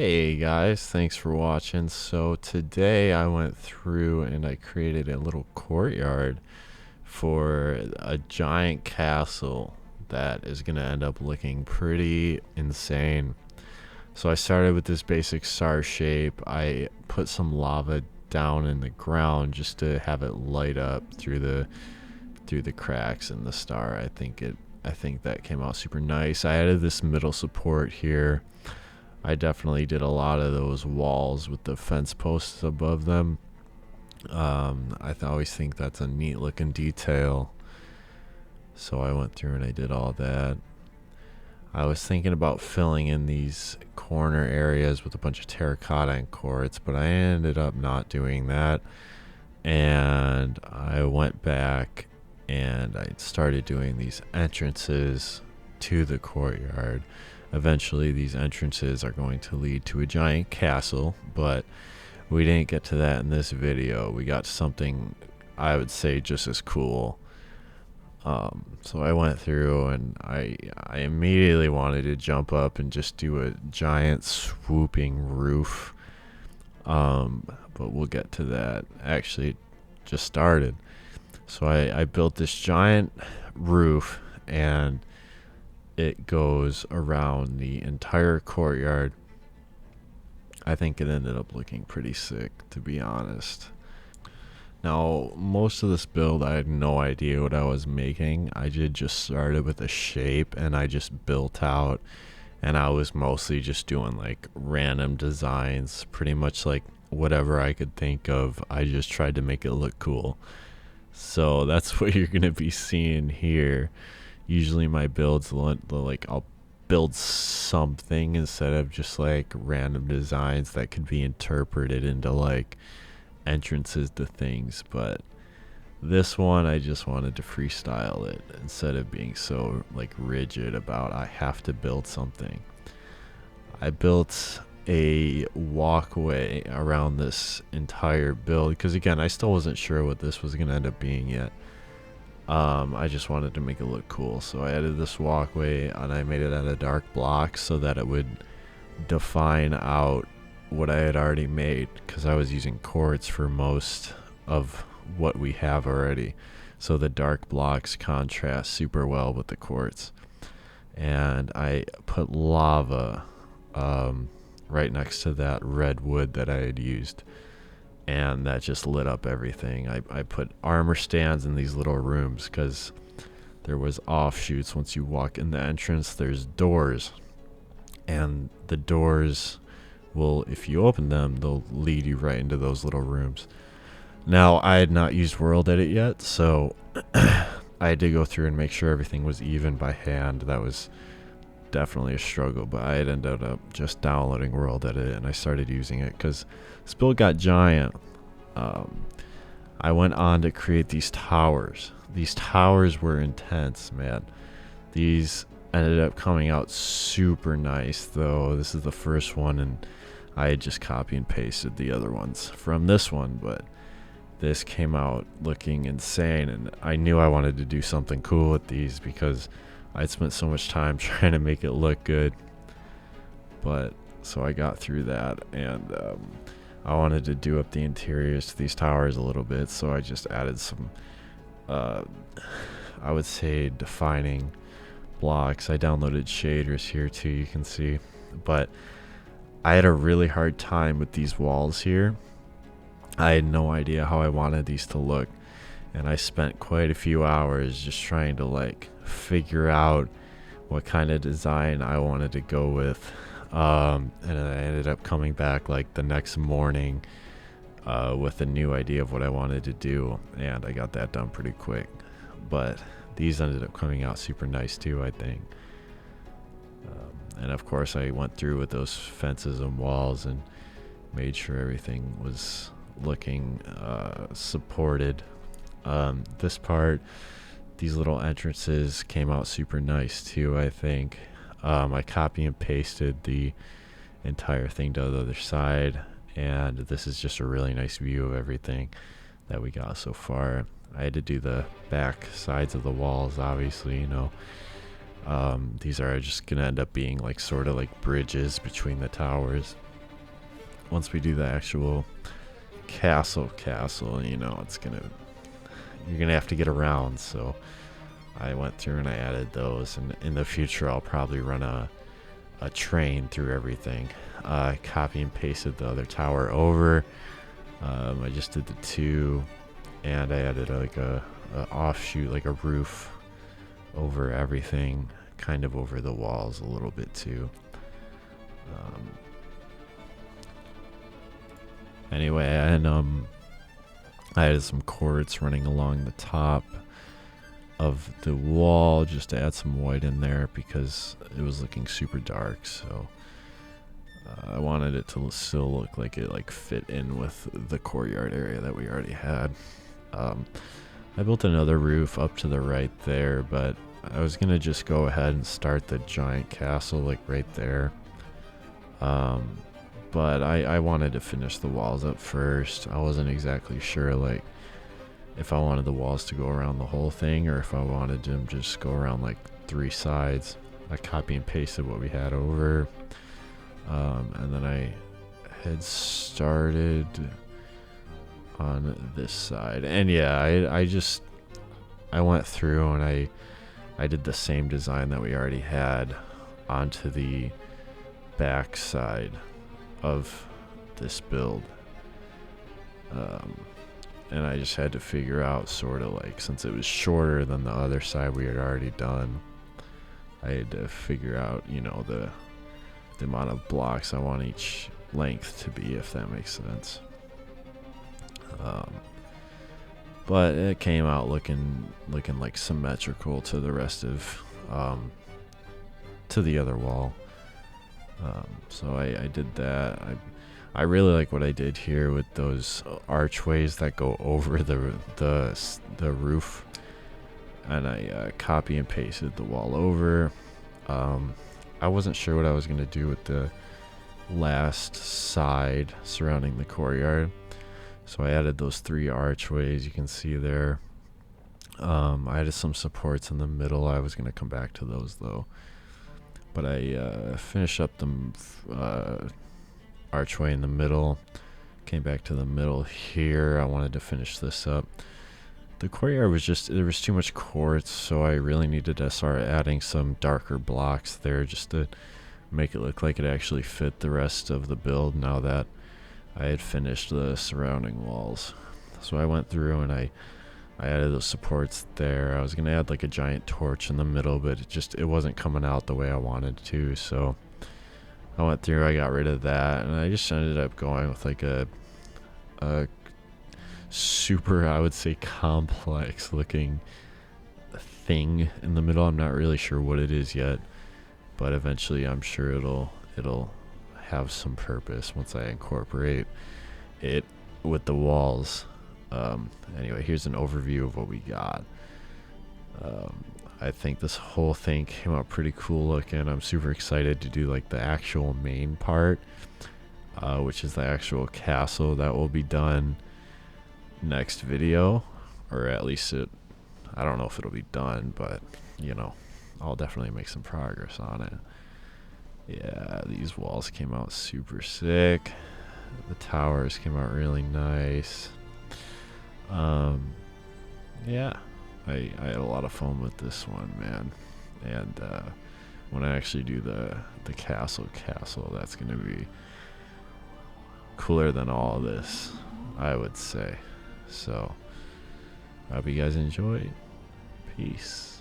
Hey guys, thanks for watching. So today I went through and I created a little courtyard for a giant castle that is going to end up looking pretty insane. So I started with this basic star shape. I put some lava down in the ground just to have it light up through the cracks in the star. I think that came out super nice. I added this middle support here. I definitely did a lot of those walls with the fence posts above them. Always think that's a neat looking detail. So I went through and I did all that. I was thinking about filling in these corner areas with a bunch of terracotta and quartz, but I ended up not doing that. And I went back and I started doing these entrances to the courtyard. Eventually, these entrances are going to lead to a giant castle, but we didn't get to that in this video. We got something I would say just as cool. So I went through and I immediately wanted to jump up and just do a giant swooping roof. But we'll get to that. Actually, it just started. So I built this giant roof and it goes around the entire courtyard. I think it ended up looking pretty sick, to be honest. Now, most of this build, I had no idea what I was making. I did just started with a shape and I just built out, and I was mostly just doing like random designs, pretty much like whatever I could think of. I just tried to make it look cool. So that's what you're going to be seeing here. Usually my builds like I'll build something instead of just like random designs that could be interpreted into like entrances to things, but this one I just wanted to freestyle it instead of being so like rigid about I have to build something. I built a walkway around this entire build because again I still wasn't sure what this was going to end up being yet. I just wanted to make it look cool, so I added this walkway and I made it out of dark blocks so that it would define out what I had already made, because I was using quartz for most of what we have already. So the dark blocks contrast super well with the quartz. And I put lava right next to that red wood that I had used. And that just lit up everything. I put armor stands in these little rooms because there was offshoots. Once you walk in the entrance, there's doors. And the doors will, if you open them, they'll lead you right into those little rooms. Now, I had not used World Edit yet, so I had to go through and make sure everything was even by hand. That was definitely a struggle, but I had ended up just downloading World Edit and I started using it because this build got giant. I went on to create these towers. These towers were intense, man. These ended up coming out super nice, though. This is the first one, and I had just copy and pasted the other ones from this one, but this came out looking insane, and I knew I wanted to do something cool with these because I'd spent so much time trying to make it look good. But so I got through that, and I wanted to do up the interiors to these towers a little bit, so I just added some I would say defining blocks. I downloaded shaders here too, you can see, but I had a really hard time with these walls here. I had no idea how I wanted these to look, and I spent quite a few hours just trying to like figure out what kind of design I wanted to go with. And I ended up coming back like the next morning with a new idea of what I wanted to do, and I got that done pretty quick. But these ended up coming out super nice too, I think. And of course I went through with those fences and walls and made sure everything was looking supported. This part, these little entrances came out super nice too, I think. I copy and pasted the entire thing to the other side, and this is just a really nice view of everything that we got so far. I had to do the back sides of the walls, obviously, you know. These are just gonna end up being like sort of like bridges between the towers. once we do the actual castle, you know, you're gonna have to get around. So I went through and I added those, and in the future I'll probably run a train through everything. I copy and pasted the other tower over. I just did the two, and I added like a offshoot, like a roof over everything, kind of over the walls a little bit too. Anyway, and I added some cords running along the top of the wall just to add some white in there because it was looking super dark. So I wanted it to still look like it like fit in with the courtyard area that we already had. I built another roof up to the right there, but I was gonna just go ahead and start the giant castle like right there. But I wanted to finish the walls up first. I wasn't exactly sure like if I wanted the walls to go around the whole thing or if I wanted them just go around like 3 sides. I copy and pasted what we had over, and then I had started on this side. And yeah, I went through and I did the same design that we already had onto the back side of this build. And I just had to figure out sort of like, since it was shorter than the other side we had already done, I had to figure out, you know, the amount of blocks I want each length to be, if that makes sense. But it came out looking like symmetrical to the rest of to the other wall. So I did that. I really like what I did here with those archways that go over the roof, and I copy and pasted the wall over. I wasn't sure what I was gonna do with the last side surrounding the courtyard, so I added those 3 archways you can see there. I added some supports in the middle. I was gonna come back to those though, but I finished up the archway in the middle, came back to the middle here. I wanted to finish this up. The courtyard was just, there was too much quartz, so I really needed to start adding some darker blocks there just to make it look like it actually fit the rest of the build now that I had finished the surrounding walls. So I went through and I added those supports there. I was gonna add like a giant torch in the middle, but it wasn't coming out the way I wanted to, so I went through, I got rid of that, and I just ended up going with like a super, I would say, complex looking thing in the middle. I'm not really sure what it is yet, but eventually I'm sure it'll have some purpose once I incorporate it with the walls. Anyway, here's an overview of what we got. I think this whole thing came out pretty cool looking. I'm super excited to do like the actual main part, which is the actual castle. That will be done next video, or at least I don't know if it'll be done, but you know, I'll definitely make some progress on it. Yeah, these walls came out super sick. The towers came out really nice. Yeah, I had a lot of fun with this one, man. And when I actually do the castle, that's gonna be cooler than all of this, I would say. So I hope you guys enjoyed. Peace.